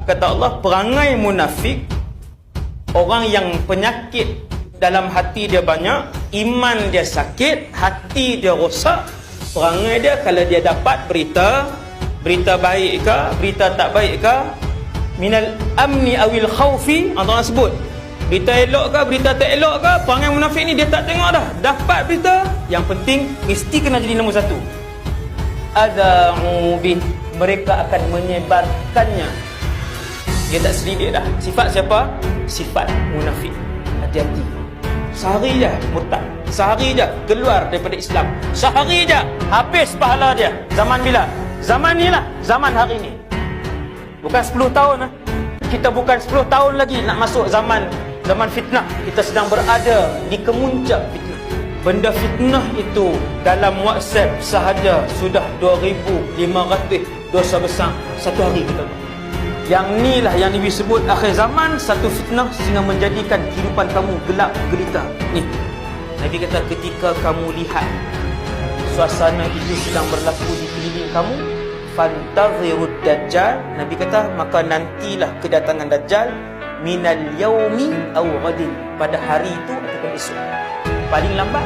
kata Allah, perangai munafik, orang yang penyakit dalam hati dia banyak, iman dia sakit, hati dia rosak. Perangai dia kalau dia dapat berita baik ke, berita tak baik ke, minal amni awil khawfi, Allah sebut berita elok ke, berita tak elok ke, perangai munafik ni dia tak tengok dah. Dapat berita, yang penting mesti kena jadi nombor satu. Ada'u bih, mereka akan menyebarkannya. Dia tak selidik dah. Sifat siapa? Sifat munafik. Hati-hati. Sehari je murtad, sehari je keluar daripada Islam, sehari je habis pahala dia. Zaman bila? Zaman ni lah, zaman hari ni. Bukan 10 tahun lah. Kita bukan 10 tahun lagi nak masuk zaman fitnah. Kita sedang berada di kemuncak fitnah. Benda fitnah itu dalam WhatsApp sahaja sudah 2,500 dosa besar satu hari kita. Yang ni lah yang Nabi sebut akhir zaman, satu fitnah sehingga menjadikan kehidupan kamu gelap gelita. Ni Nabi kata, ketika kamu lihat suasana itu sedang berlaku di keliling kamu, fantazirud dajjal, Nabi kata, maka nantilah kedatangan dajjal minal yaumi aw ghadin, pada hari itu ataupun esok. Paling lambat